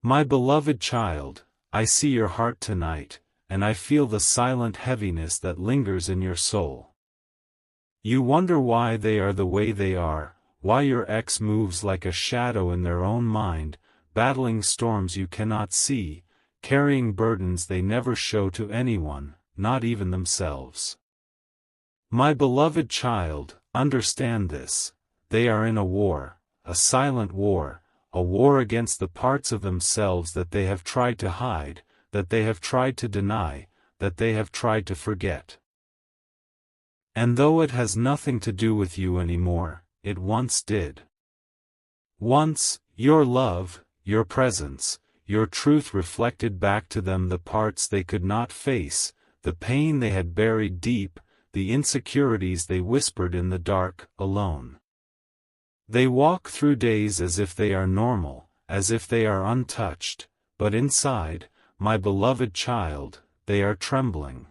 My beloved child, I see your heart tonight, and I feel the silent heaviness that lingers in your soul. You wonder why they are the way they are, why your ex moves like a shadow in their own mind, battling storms you cannot see, carrying burdens they never show to anyone, not even themselves. My beloved child, understand this: they are in a war, a silent war, a war against the parts of themselves that they have tried to hide, that they have tried to deny, that they have tried to forget. And though it has nothing to do with you anymore, it once did. Once, your love, your presence, your truth reflected back to them the parts they could not face, the pain they had buried deep, the insecurities they whispered in the dark, alone. They walk through days as if they are normal, as if they are untouched, but inside, my beloved child, they are trembling.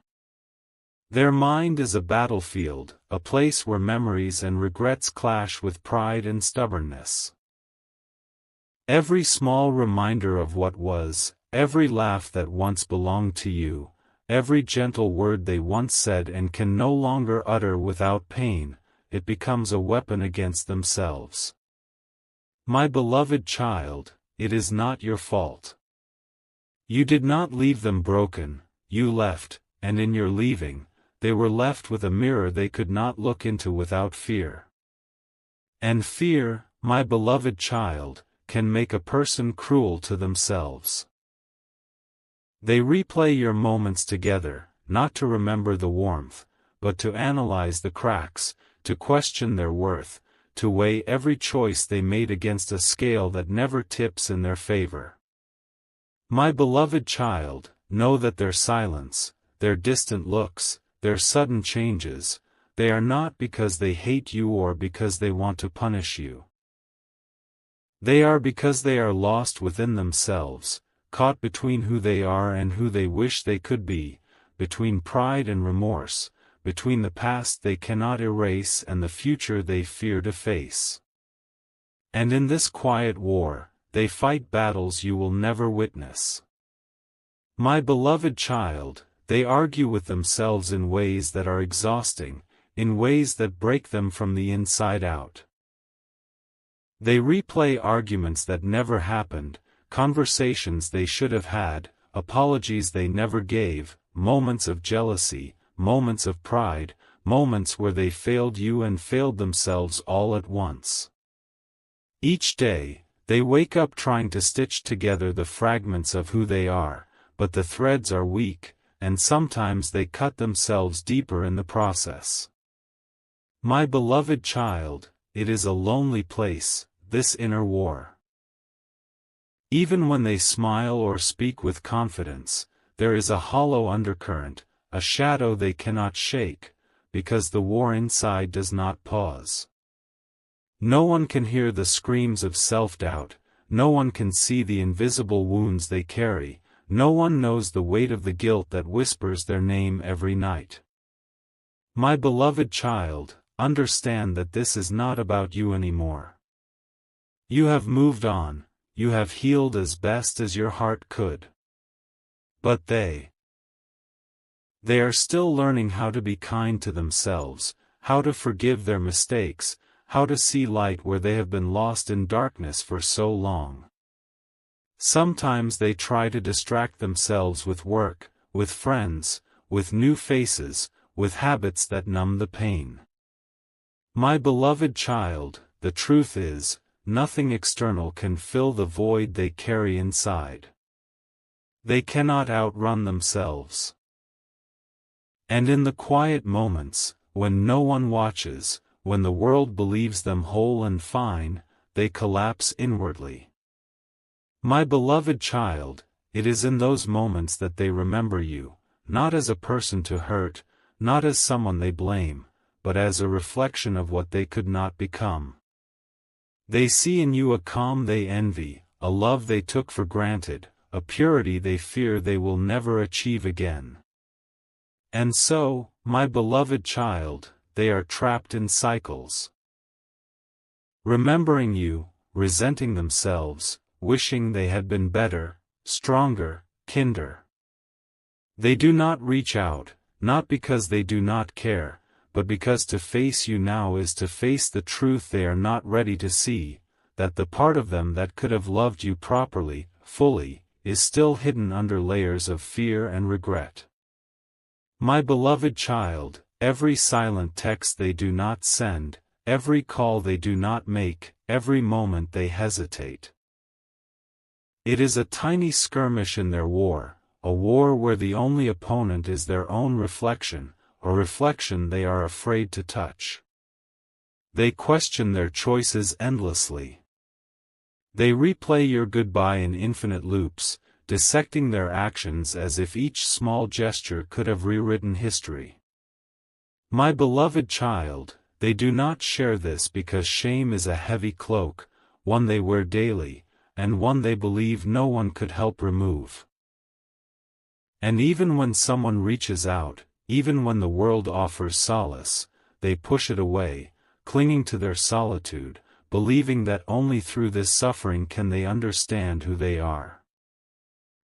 Their mind is a battlefield, a place where memories and regrets clash with pride and stubbornness. Every small reminder of what was, every laugh that once belonged to you, every gentle word they once said and can no longer utter without pain, it becomes a weapon against themselves. My beloved child, it is not your fault. You did not leave them broken, you left, and in your leaving, they were left with a mirror they could not look into without fear. And fear, my beloved child, can make a person cruel to themselves. They replay your moments together, not to remember the warmth, but to analyze the cracks, to question their worth, to weigh every choice they made against a scale that never tips in their favor. My beloved child, know that their silence, their distant looks, their sudden changes, they are not because they hate you or because they want to punish you. They are because they are lost within themselves, caught between who they are and who they wish they could be, between pride and remorse, between the past they cannot erase and the future they fear to face. And in this quiet war, they fight battles you will never witness. My beloved child, they argue with themselves in ways that are exhausting, in ways that break them from the inside out. They replay arguments that never happened, conversations they should have had, apologies they never gave, moments of jealousy, moments of pride, moments where they failed you and failed themselves all at once. Each day, they wake up trying to stitch together the fragments of who they are, but the threads are weak, and sometimes they cut themselves deeper in the process. My beloved child, it is a lonely place, this inner war. Even when they smile or speak with confidence, there is a hollow undercurrent, a shadow they cannot shake, because the war inside does not pause. No one can hear the screams of self-doubt, no one can see the invisible wounds they carry, no one knows the weight of the guilt that whispers their name every night. My beloved child, understand that this is not about you anymore. You have moved on, you have healed as best as your heart could. But they are still learning how to be kind to themselves, how to forgive their mistakes, how to see light where they have been lost in darkness for so long. Sometimes they try to distract themselves with work, with friends, with new faces, with habits that numb the pain. My beloved child, the truth is, nothing external can fill the void they carry inside. They cannot outrun themselves. And in the quiet moments, when no one watches, when the world believes them whole and fine, they collapse inwardly. My beloved child, it is in those moments that they remember you, not as a person to hurt, not as someone they blame, but as a reflection of what they could not become. They see in you a calm they envy, a love they took for granted, a purity they fear they will never achieve again. And so, my beloved child, they are trapped in cycles. Remembering you, resenting themselves, wishing they had been better, stronger, kinder. They do not reach out, not because they do not care, but because to face you now is to face the truth they are not ready to see, that the part of them that could have loved you properly, fully, is still hidden under layers of fear and regret. My beloved child, every silent text they do not send, every call they do not make, every moment they hesitate. It is a tiny skirmish in their war, a war where the only opponent is their own reflection, a reflection they are afraid to touch. They question their choices endlessly. They replay your goodbye in infinite loops, dissecting their actions as if each small gesture could have rewritten history. My beloved child, they do not share this because shame is a heavy cloak, one they wear daily, and one they believe no one could help remove. And even when someone reaches out, even when the world offers solace, they push it away, clinging to their solitude, believing that only through this suffering can they understand who they are.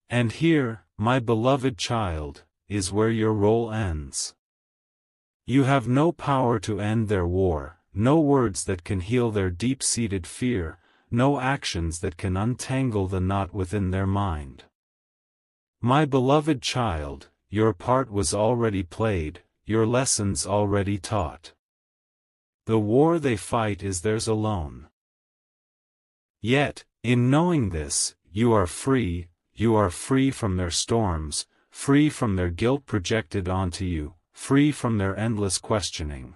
And here, my beloved child, is where your role ends. You have no power to end their war, no words that can heal their deep-seated fear, no actions that can untangle the knot within their mind. My beloved child, your part was already played, your lessons already taught. The war they fight is theirs alone. Yet, in knowing this, you are free from their storms, free from their guilt projected onto you, free from their endless questioning.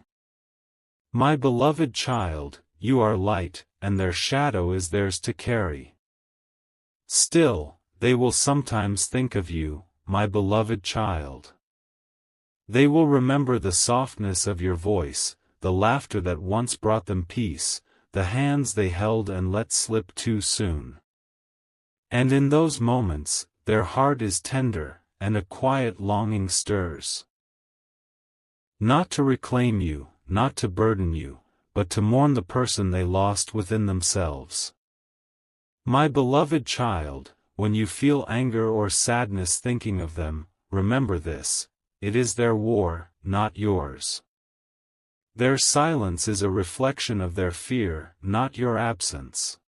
My beloved child, you are light, and their shadow is theirs to carry. Still, they will sometimes think of you, my beloved child. They will remember the softness of your voice, the laughter that once brought them peace, the hands they held and let slip too soon. And in those moments, their heart is tender, and a quiet longing stirs. Not to reclaim you, not to burden you, but to mourn the person they lost within themselves. My beloved child, when you feel anger or sadness thinking of them, remember this: it is their war, not yours. Their silence is a reflection of their fear, not your absence.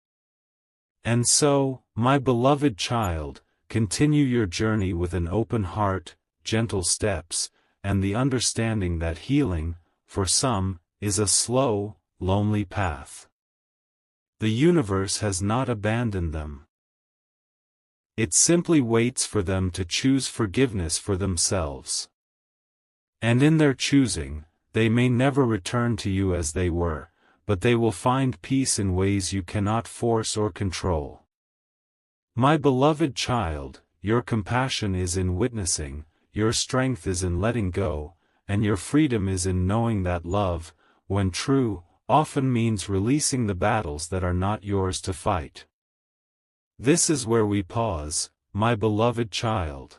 And so, my beloved child, continue your journey with an open heart, gentle steps, and the understanding that healing, for some, is a slow, lonely path. The universe has not abandoned them. It simply waits for them to choose forgiveness for themselves. And in their choosing, they may never return to you as they were, but they will find peace in ways you cannot force or control. My beloved child, your compassion is in witnessing, your strength is in letting go, and your freedom is in knowing that love, when true, often means releasing the battles that are not yours to fight. This is where we pause, my beloved child.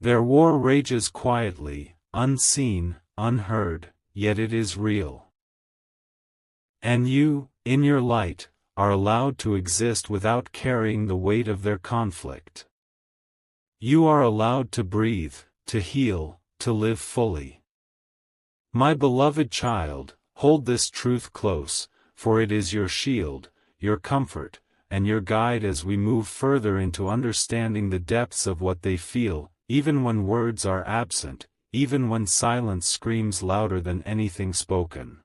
Their war rages quietly, unseen, unheard, yet it is real. And you, in your light, are allowed to exist without carrying the weight of their conflict. You are allowed to breathe, to heal, to live fully. My beloved child, hold this truth close, for it is your shield, your comfort, and your guide as we move further into understanding the depths of what they feel, even when words are absent, even when silence screams louder than anything spoken.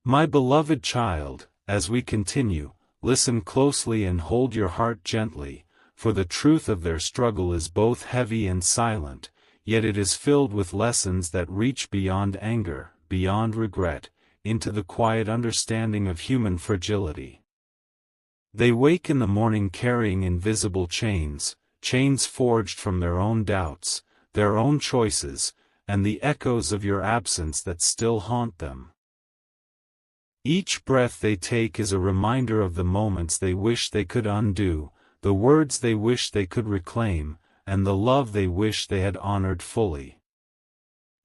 My beloved child, as we continue, listen closely and hold your heart gently, for the truth of their struggle is both heavy and silent, yet it is filled with lessons that reach beyond anger, beyond regret, into the quiet understanding of human fragility. They wake in the morning carrying invisible chains, chains forged from their own doubts, their own choices, and the echoes of your absence that still haunt them. Each breath they take is a reminder of the moments they wish they could undo, the words they wish they could reclaim, and the love they wish they had honored fully.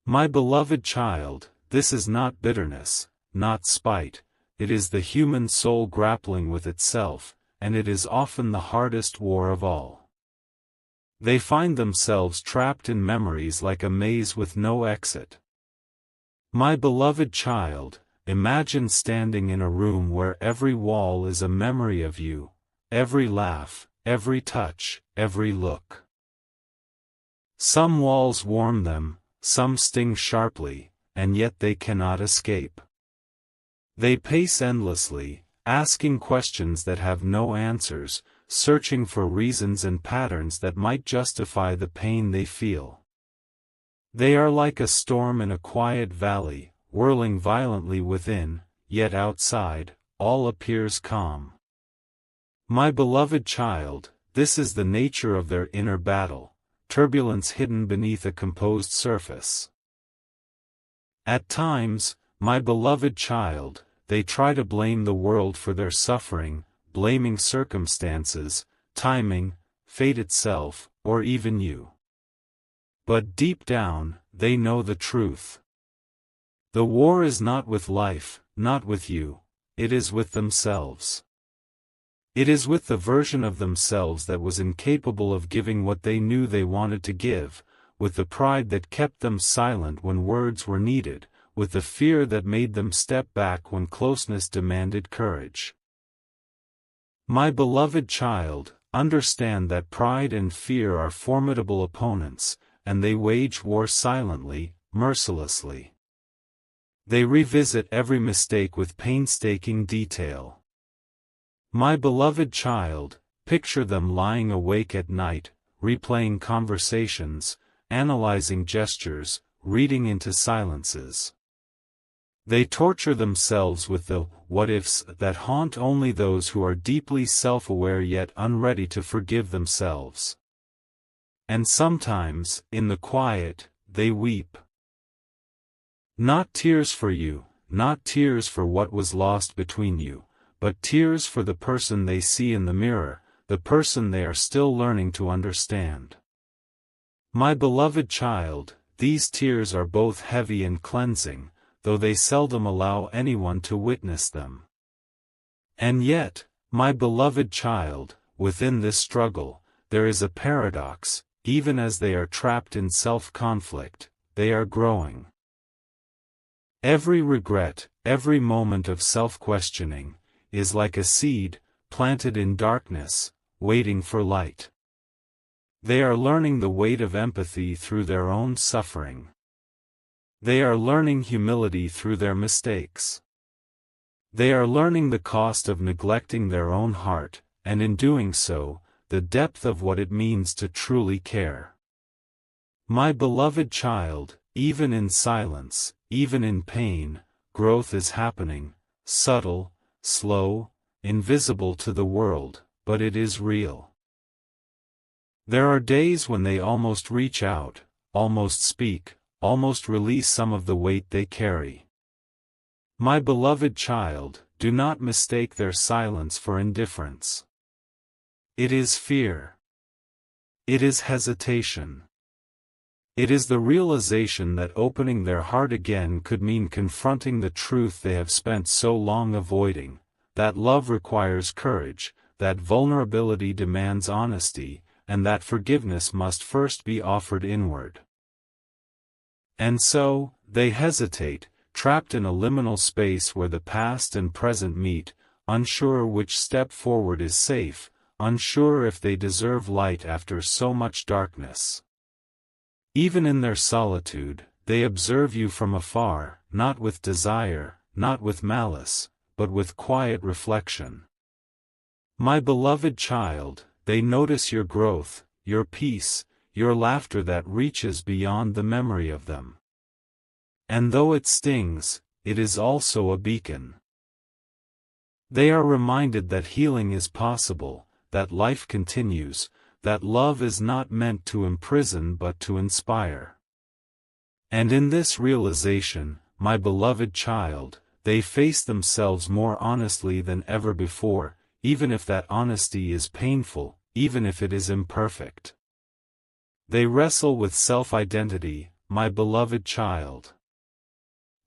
My beloved child, this is not bitterness, not spite, it is the human soul grappling with itself, and it is often the hardest war of all. They find themselves trapped in memories like a maze with no exit. My beloved child, imagine standing in a room where every wall is a memory of you, every laugh, every touch, every look. Some walls warm them, some sting sharply, and yet they cannot escape. They pace endlessly, asking questions that have no answers, searching for reasons and patterns that might justify the pain they feel. They are like a storm in a quiet valley, whirling violently within, yet outside, all appears calm. My beloved child, this is the nature of their inner battle, turbulence hidden beneath a composed surface. At times, my beloved child, they try to blame the world for their suffering, blaming circumstances, timing, fate itself, or even you. But deep down, they know the truth. The war is not with life, not with you, it is with themselves. It is with the version of themselves that was incapable of giving what they knew they wanted to give, with the pride that kept them silent when words were needed, with the fear that made them step back when closeness demanded courage. My beloved child, understand that pride and fear are formidable opponents, and they wage war silently, mercilessly. They revisit every mistake with painstaking detail. My beloved child, picture them lying awake at night, replaying conversations, analyzing gestures, reading into silences. They torture themselves with the what-ifs that haunt only those who are deeply self-aware yet unready to forgive themselves. And sometimes, in the quiet, they weep. Not tears for you, not tears for what was lost between you, but tears for the person they see in the mirror, the person they are still learning to understand. My beloved child, these tears are both heavy and cleansing, though they seldom allow anyone to witness them. And yet, my beloved child, within this struggle, there is a paradox. Even as they are trapped in self-conflict, they are growing. Every regret, every moment of self-questioning, is like a seed, planted in darkness, waiting for light. They are learning the weight of empathy through their own suffering. They are learning humility through their mistakes. They are learning the cost of neglecting their own heart, and in doing so, the depth of what it means to truly care. My beloved child, even in silence, even in pain, growth is happening, subtle, slow, invisible to the world, but it is real. There are days when they almost reach out, almost speak, almost release some of the weight they carry. My beloved child, do not mistake their silence for indifference. It is fear. It is hesitation. It is the realization that opening their heart again could mean confronting the truth they have spent so long avoiding, that love requires courage, that vulnerability demands honesty, and that forgiveness must first be offered inward. And so, they hesitate, trapped in a liminal space where the past and present meet, unsure which step forward is safe, unsure if they deserve light after so much darkness. Even in their solitude, they observe you from afar, not with desire, not with malice, but with quiet reflection. My beloved child, they notice your growth, your peace, your laughter that reaches beyond the memory of them. And though it stings, it is also a beacon. They are reminded that healing is possible, that life continues, that love is not meant to imprison but to inspire. And in this realization, my beloved child, they face themselves more honestly than ever before, even if that honesty is painful, even if it is imperfect. They wrestle with self-identity, my beloved child.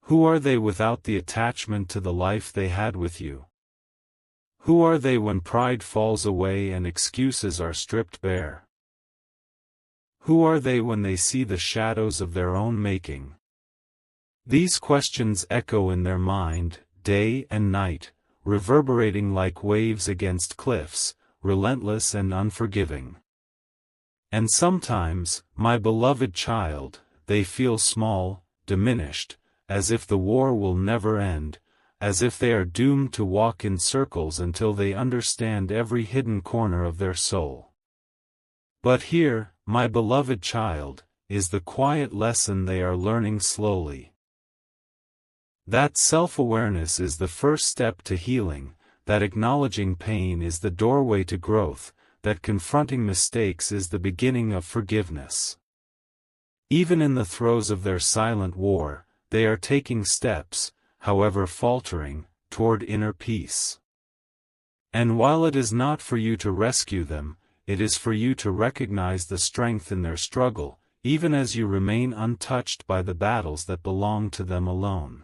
Who are they without the attachment to the life they had with you? Who are they when pride falls away and excuses are stripped bare? Who are they when they see the shadows of their own making? These questions echo in their mind, day and night, reverberating like waves against cliffs, relentless and unforgiving. And sometimes, my beloved child, they feel small, diminished, as if the war will never end, as if they are doomed to walk in circles until they understand every hidden corner of their soul. But here, my beloved child, is the quiet lesson they are learning slowly. That self-awareness is the first step to healing, that acknowledging pain is the doorway to growth, that confronting mistakes is the beginning of forgiveness. Even in the throes of their silent war, they are taking steps, however faltering, toward inner peace. And while it is not for you to rescue them, it is for you to recognize the strength in their struggle, even as you remain untouched by the battles that belong to them alone.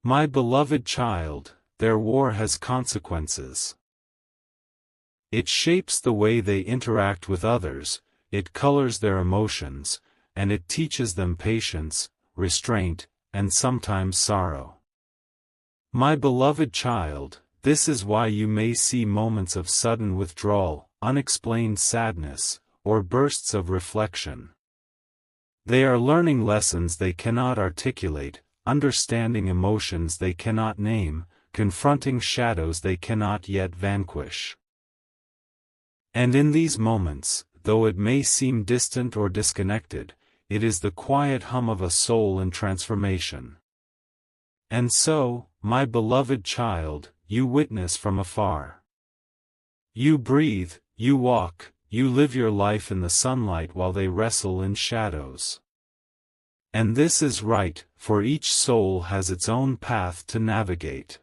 My beloved child, their war has consequences. It shapes the way they interact with others, it colors their emotions, and it teaches them patience, restraint, and sometimes sorrow. My beloved child, this is why you may see moments of sudden withdrawal, unexplained sadness, or bursts of reflection. They are learning lessons they cannot articulate, understanding emotions they cannot name, confronting shadows they cannot yet vanquish. And in these moments, though it may seem distant or disconnected, it is the quiet hum of a soul in transformation. And so, my beloved child, you witness from afar. You breathe, you walk, you live your life in the sunlight while they wrestle in shadows. And this is right, for each soul has its own path to navigate.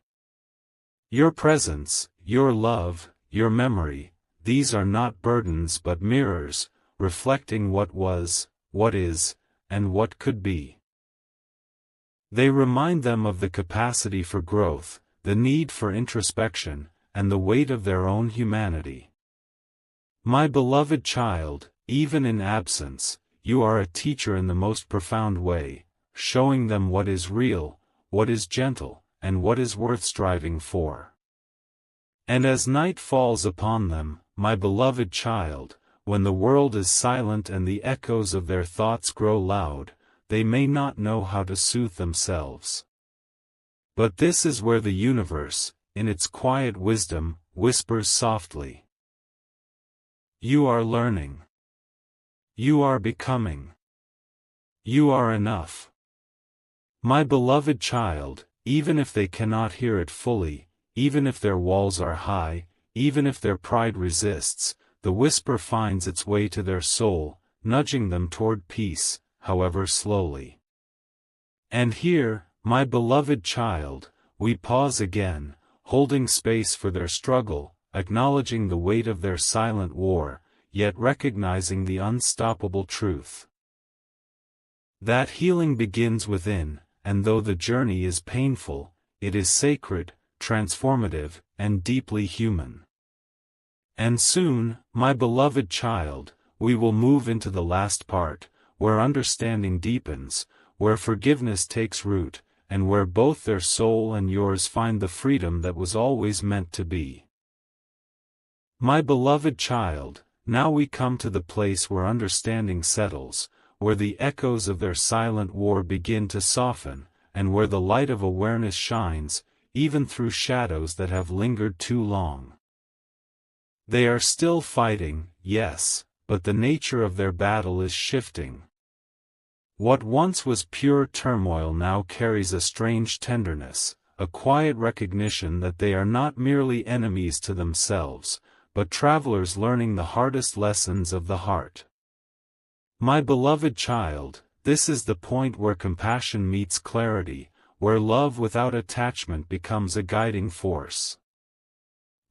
Your presence, your love, your memory, these are not burdens but mirrors, reflecting what was, what is, and what could be. They remind them of the capacity for growth, the need for introspection, and the weight of their own humanity. My beloved child, even in absence, you are a teacher in the most profound way, showing them what is real, what is gentle, and what is worth striving for. And as night falls upon them, my beloved child, when the world is silent and the echoes of their thoughts grow loud, they may not know how to soothe themselves. But this is where the universe, in its quiet wisdom, whispers softly. You are learning. You are becoming. You are enough. My beloved child, even if they cannot hear it fully, even if their walls are high, even if their pride resists, the whisper finds its way to their soul, nudging them toward peace, however slowly. And here, my beloved child, we pause again, holding space for their struggle, acknowledging the weight of their silent war, yet recognizing the unstoppable truth. That healing begins within, and though the journey is painful, it is sacred, transformative, and deeply human. And soon, my beloved child, we will move into the last part, where understanding deepens, where forgiveness takes root, and where both their soul and yours find the freedom that was always meant to be. My beloved child, now we come to the place where understanding settles, where the echoes of their silent war begin to soften, and where the light of awareness shines, even through shadows that have lingered too long. They are still fighting, yes, but the nature of their battle is shifting. What once was pure turmoil now carries a strange tenderness, a quiet recognition that they are not merely enemies to themselves, but travelers learning the hardest lessons of the heart. My beloved child, this is the point where compassion meets clarity, where love without attachment becomes a guiding force.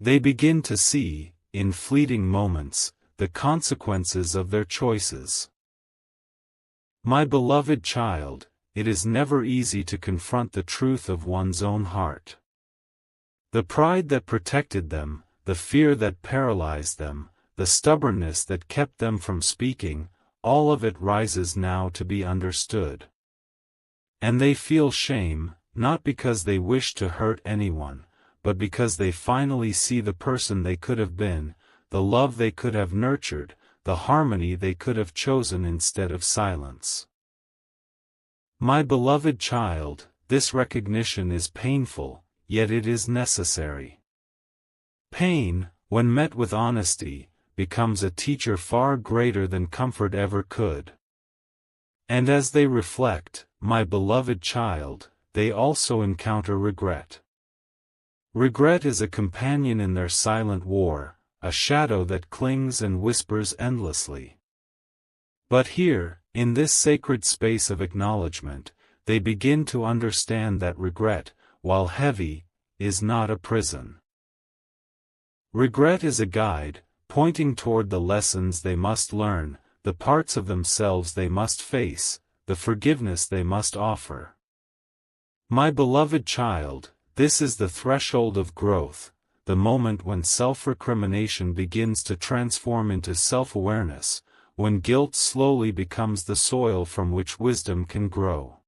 They begin to see, in fleeting moments, the consequences of their choices. My beloved child, it is never easy to confront the truth of one's own heart. The pride that protected them, the fear that paralyzed them, the stubbornness that kept them from speaking, all of it rises now to be understood. And they feel shame, not because they wish to hurt anyone, but because they finally see the person they could have been, the love they could have nurtured, the harmony they could have chosen instead of silence. My beloved child, this recognition is painful, yet it is necessary. Pain, when met with honesty, becomes a teacher far greater than comfort ever could. And as they reflect, my beloved child, they also encounter regret. Regret is a companion in their silent war, a shadow that clings and whispers endlessly. But here, in this sacred space of acknowledgement, they begin to understand that regret, while heavy, is not a prison. Regret is a guide, pointing toward the lessons they must learn, the parts of themselves they must face, the forgiveness they must offer. My beloved child, this is the threshold of growth, the moment when self-recrimination begins to transform into self-awareness, when guilt slowly becomes the soil from which wisdom can grow.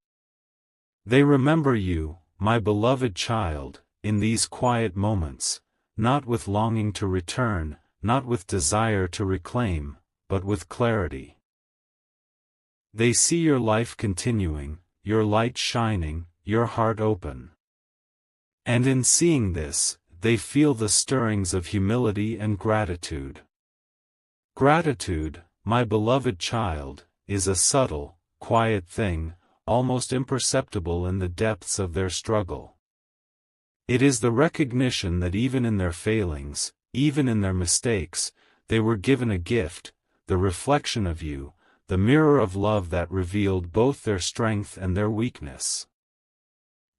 They remember you, my beloved child, in these quiet moments, not with longing to return, not with desire to reclaim, but with clarity. They see your life continuing, your light shining, your heart open. And in seeing this, they feel the stirrings of humility and gratitude. Gratitude, my beloved child, is a subtle, quiet thing, almost imperceptible in the depths of their struggle. It is the recognition that even in their failings, even in their mistakes, they were given a gift, the reflection of you, the mirror of love that revealed both their strength and their weakness.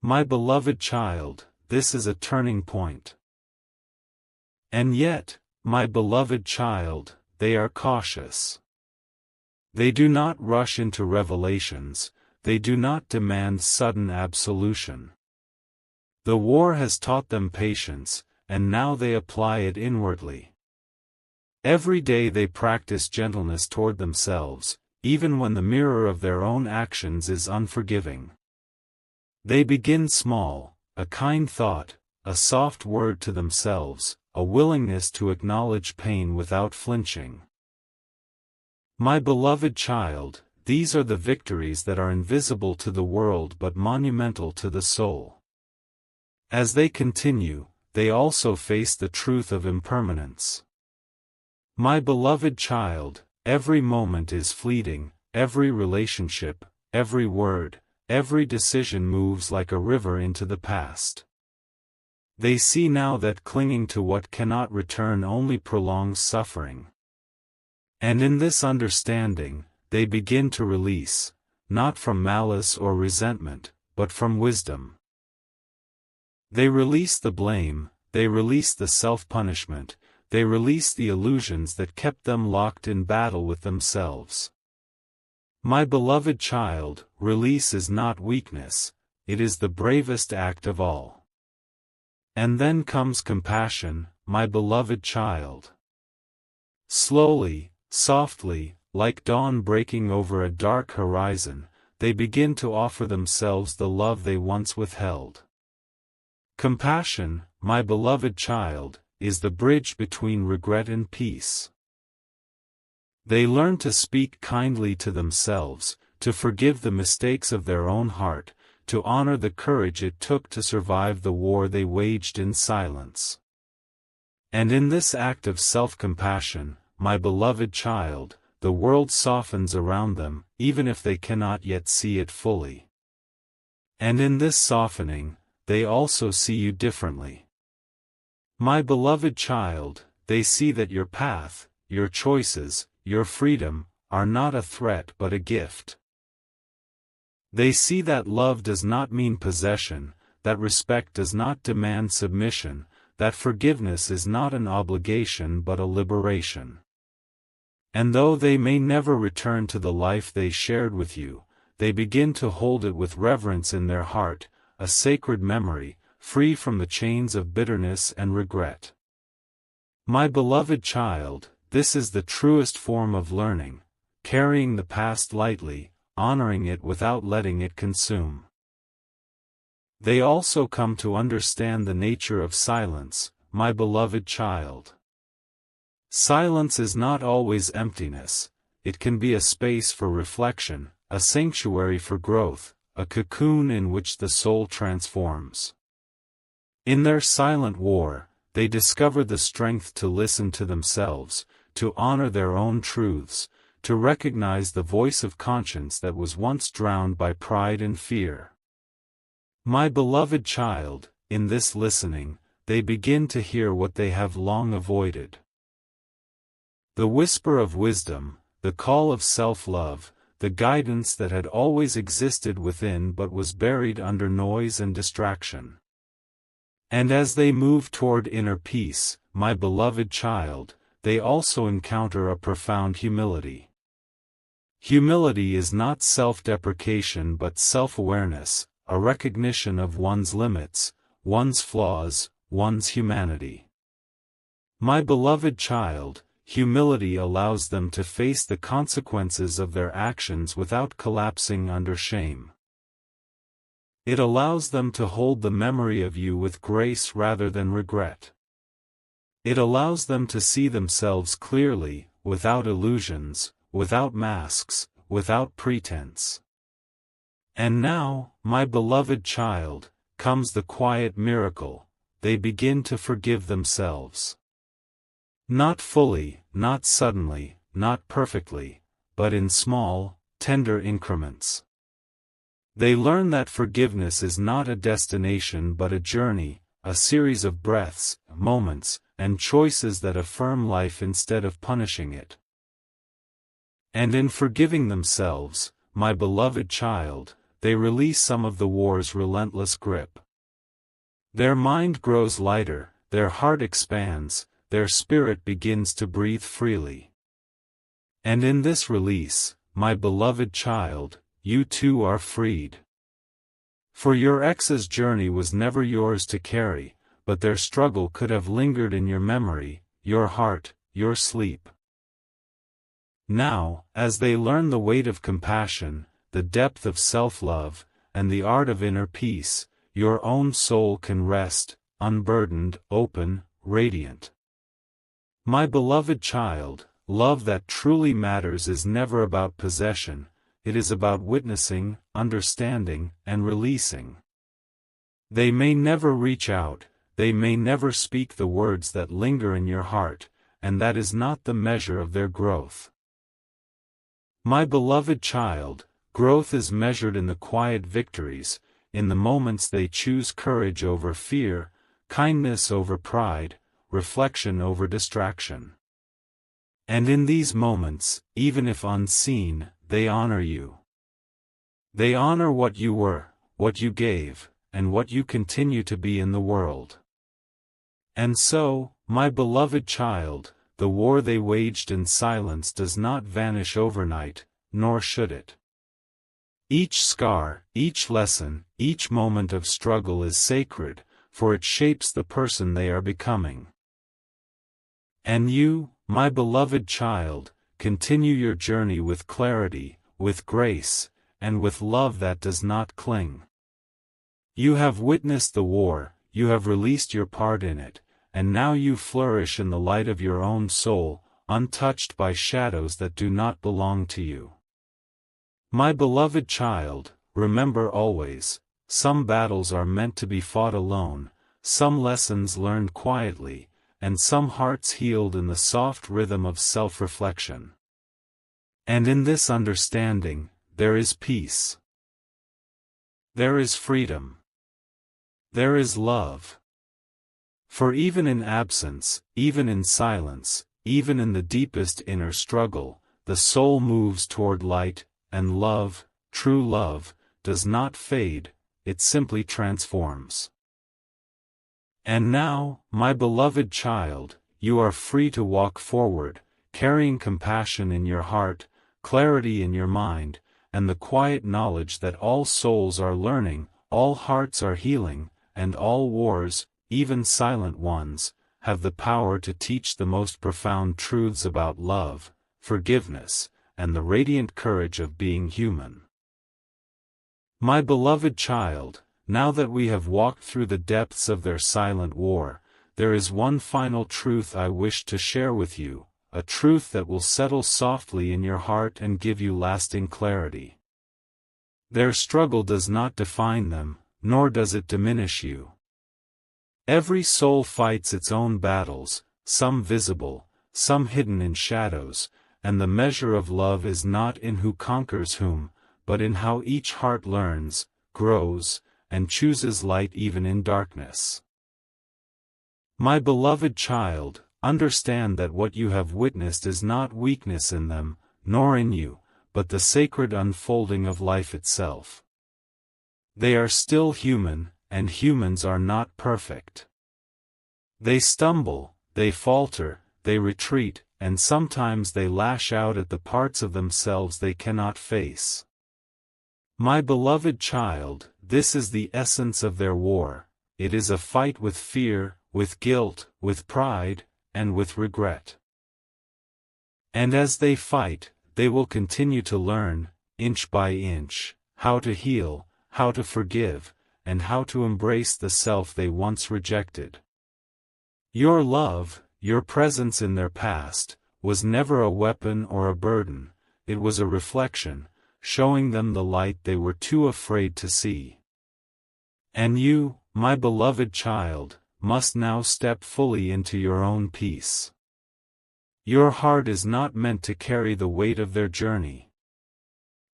My beloved child, this is a turning point. And yet, my beloved child, they are cautious. They do not rush into revelations, they do not demand sudden absolution. The war has taught them patience, and now they apply it inwardly. Every day they practice gentleness toward themselves, even when the mirror of their own actions is unforgiving. They begin small, a kind thought, a soft word to themselves, a willingness to acknowledge pain without flinching. My beloved child, these are the victories that are invisible to the world but monumental to the soul. As they continue, they also face the truth of impermanence. My beloved child, every moment is fleeting, every relationship, every word, every decision moves like a river into the past. They see now that clinging to what cannot return only prolongs suffering. And in this understanding, they begin to release, not from malice or resentment, but from wisdom. They release the blame, they release the self-punishment, they release the illusions that kept them locked in battle with themselves. My beloved child, release is not weakness, it is the bravest act of all. And then comes compassion, my beloved child. Slowly, softly, like dawn breaking over a dark horizon, they begin to offer themselves the love they once withheld. Compassion, my beloved child, is the bridge between regret and peace. They learn to speak kindly to themselves, to forgive the mistakes of their own heart, to honor the courage it took to survive the war they waged in silence. And in this act of self-compassion, my beloved child, the world softens around them, even if they cannot yet see it fully. And in this softening, they also see you differently. My beloved child, they see that your path, your choices, your freedom, are not a threat but a gift. They see that love does not mean possession, that respect does not demand submission, that forgiveness is not an obligation but a liberation. And though they may never return to the life they shared with you, they begin to hold it with reverence in their heart, a sacred memory, free from the chains of bitterness and regret. My beloved child, this is the truest form of learning, carrying the past lightly, honoring it without letting it consume. They also come to understand the nature of silence, my beloved child. Silence is not always emptiness, it can be a space for reflection, a sanctuary for growth, a cocoon in which the soul transforms. In their silent war, they discover the strength to listen to themselves, to honor their own truths, to recognize the voice of conscience that was once drowned by pride and fear. My beloved child, in this listening, they begin to hear what they have long avoided. The whisper of wisdom, the call of self-love, the guidance that had always existed within but was buried under noise and distraction. And as they move toward inner peace, my beloved child, they also encounter a profound humility. Humility is not self-deprecation but self-awareness, a recognition of one's limits, one's flaws, one's humanity. My beloved child, humility allows them to face the consequences of their actions without collapsing under shame. It allows them to hold the memory of you with grace rather than regret. It allows them to see themselves clearly, without illusions, without masks, without pretense. And now, my beloved child, comes the quiet miracle, they begin to forgive themselves. Not fully, not suddenly, not perfectly, but in small, tender increments. They learn that forgiveness is not a destination but a journey, a series of breaths, moments, and choices that affirm life instead of punishing it. And in forgiving themselves, my beloved child, they release some of the war's relentless grip. Their mind grows lighter, their heart expands, their spirit begins to breathe freely. And in this release, my beloved child, you too are freed. For your ex's journey was never yours to carry, but their struggle could have lingered in your memory, your heart, your sleep. Now, as they learn the weight of compassion, the depth of self-love, and the art of inner peace, your own soul can rest, unburdened, open, radiant. My beloved child, love that truly matters is never about possession, it is about witnessing, understanding, and releasing. They may never reach out, they may never speak the words that linger in your heart, and that is not the measure of their growth. My beloved child, growth is measured in the quiet victories, in the moments they choose courage over fear, kindness over pride, reflection over distraction. And in these moments, even if unseen, they honor you. They honor what you were, what you gave, and what you continue to be in the world. And so, my beloved child, the war they waged in silence does not vanish overnight, nor should it. Each scar, each lesson, each moment of struggle is sacred, for it shapes the person they are becoming. And you, my beloved child, continue your journey with clarity, with grace, and with love that does not cling. You have witnessed the war, you have released your part in it, and now you flourish in the light of your own soul, untouched by shadows that do not belong to you. My beloved child, remember always, some battles are meant to be fought alone, some lessons learned quietly, and some hearts healed in the soft rhythm of self-reflection. And in this understanding, there is peace. There is freedom. There is love. For even in absence, even in silence, even in the deepest inner struggle, the soul moves toward light, and love, true love, does not fade, it simply transforms. And now, my beloved child, you are free to walk forward, carrying compassion in your heart, clarity in your mind, and the quiet knowledge that all souls are learning, all hearts are healing, and all wars, even silent ones, have the power to teach the most profound truths about love, forgiveness, and the radiant courage of being human. My beloved child, now that we have walked through the depths of their silent war, there is one final truth I wish to share with you, a truth that will settle softly in your heart and give you lasting clarity. Their struggle does not define them, nor does it diminish you. Every soul fights its own battles, some visible, some hidden in shadows, and the measure of love is not in who conquers whom, but in how each heart learns, grows, and chooses light even in darkness. My beloved child, understand that what you have witnessed is not weakness in them, nor in you, but the sacred unfolding of life itself. They are still human, and humans are not perfect. They stumble, they falter, they retreat, and sometimes they lash out at the parts of themselves they cannot face. My beloved child, this is the essence of their war. It is a fight with fear, with guilt, with pride, and with regret. And as they fight, they will continue to learn, inch by inch, how to heal, how to forgive, and how to embrace the self they once rejected. Your love, your presence in their past, was never a weapon or a burden, it was a reflection, showing them the light they were too afraid to see. And you, my beloved child, must now step fully into your own peace. Your heart is not meant to carry the weight of their journey.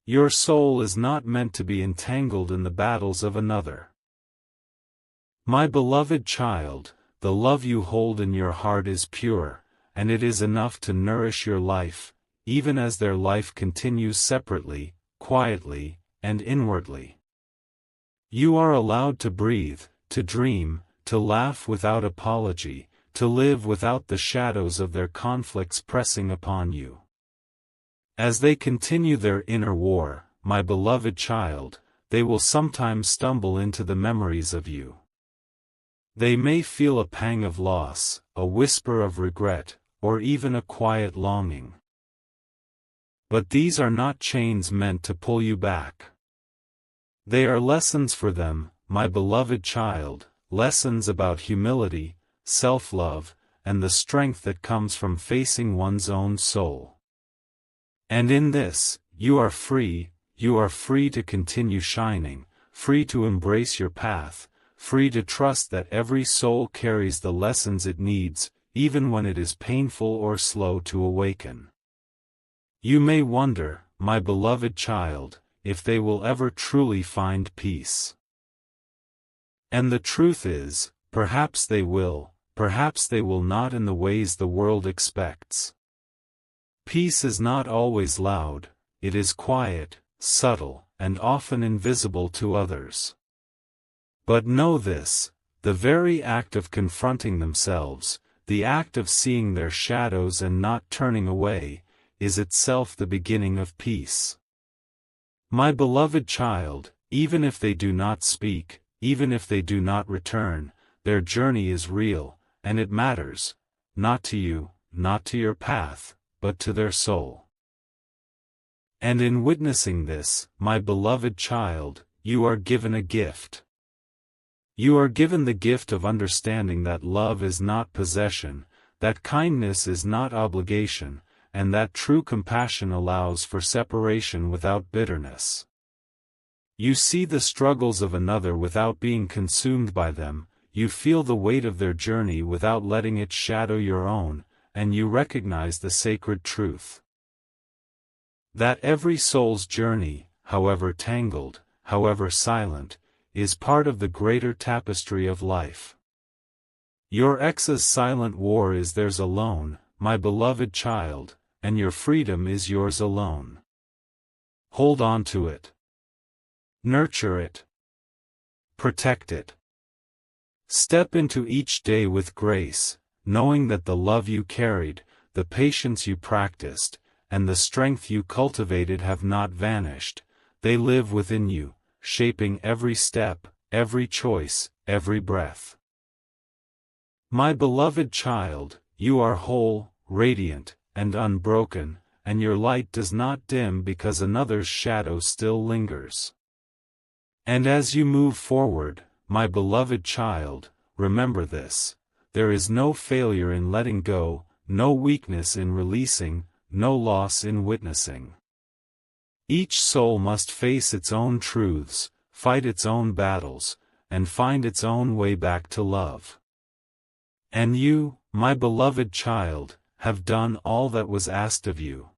Your soul is not meant to be entangled in the battles of another. My beloved child, the love you hold in your heart is pure, and it is enough to nourish your life, even as their life continues separately, quietly, and inwardly. You are allowed to breathe, to dream, to laugh without apology, to live without the shadows of their conflicts pressing upon you. As they continue their inner war, my beloved child, they will sometimes stumble into the memories of you. They may feel a pang of loss, a whisper of regret, or even a quiet longing. But these are not chains meant to pull you back. They are lessons for them, my beloved child, lessons about humility, self-love, and the strength that comes from facing one's own soul. And in this, you are free to continue shining, free to embrace your path, free to trust that every soul carries the lessons it needs, even when it is painful or slow to awaken. You may wonder, my beloved child, if they will ever truly find peace. And the truth is, perhaps they will not in the ways the world expects. Peace is not always loud, it is quiet, subtle, and often invisible to others. But know this, the very act of confronting themselves, the act of seeing their shadows and not turning away, is itself the beginning of peace. My beloved child, even if they do not speak, even if they do not return, their journey is real, and it matters, not to you, not to your path, but to their soul. And in witnessing this, my beloved child, you are given a gift. You are given the gift of understanding that love is not possession, that kindness is not obligation, and that true compassion allows for separation without bitterness. You see the struggles of another without being consumed by them, you feel the weight of their journey without letting it shadow your own, and you recognize the sacred truth. That every soul's journey, however tangled, however silent, is part of the greater tapestry of life. Your ex's silent war is theirs alone, my beloved child, and your freedom is yours alone. Hold on to it. Nurture it. Protect it. Step into each day with grace, knowing that the love you carried, the patience you practiced, and the strength you cultivated have not vanished, they live within you, shaping every step, every choice, every breath. My beloved child, you are whole, radiant, and unbroken, and your light does not dim because another's shadow still lingers. And as you move forward, my beloved child, remember this: there is no failure in letting go, no weakness in releasing, no loss in witnessing. Each soul must face its own truths, fight its own battles, and find its own way back to love. And you, my beloved child, have done all that was asked of you.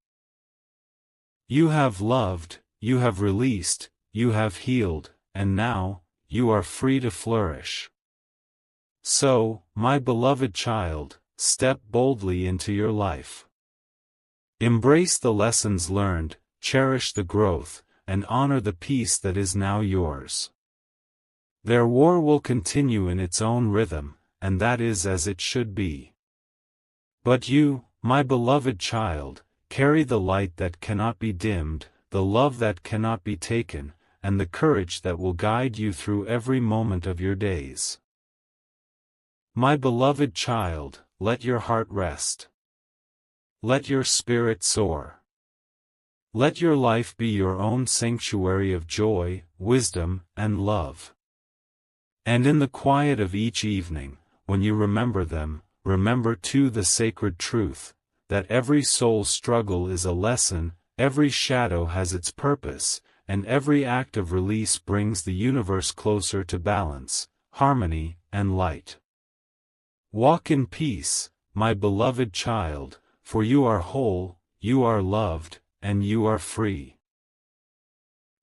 You have loved, you have released, you have healed, and now, you are free to flourish. So, my beloved child, step boldly into your life. Embrace the lessons learned, cherish the growth, and honor the peace that is now yours. Their war will continue in its own rhythm, and that is as it should be. But you, my beloved child, carry the light that cannot be dimmed, the love that cannot be taken, and the courage that will guide you through every moment of your days. My beloved child, let your heart rest. Let your spirit soar. Let your life be your own sanctuary of joy, wisdom, and love. And in the quiet of each evening, when you remember them, remember too the sacred truth, that every soul's struggle is a lesson, every shadow has its purpose, and every act of release brings the universe closer to balance, harmony, and light. Walk in peace, my beloved child, for you are whole, you are loved, and you are free.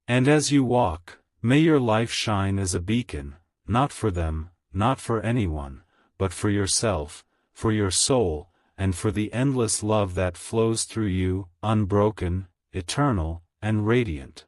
And as you walk, may your life shine as a beacon, not for them, not for anyone, but for yourself, for your soul, and for the endless love that flows through you, unbroken, eternal, and radiant.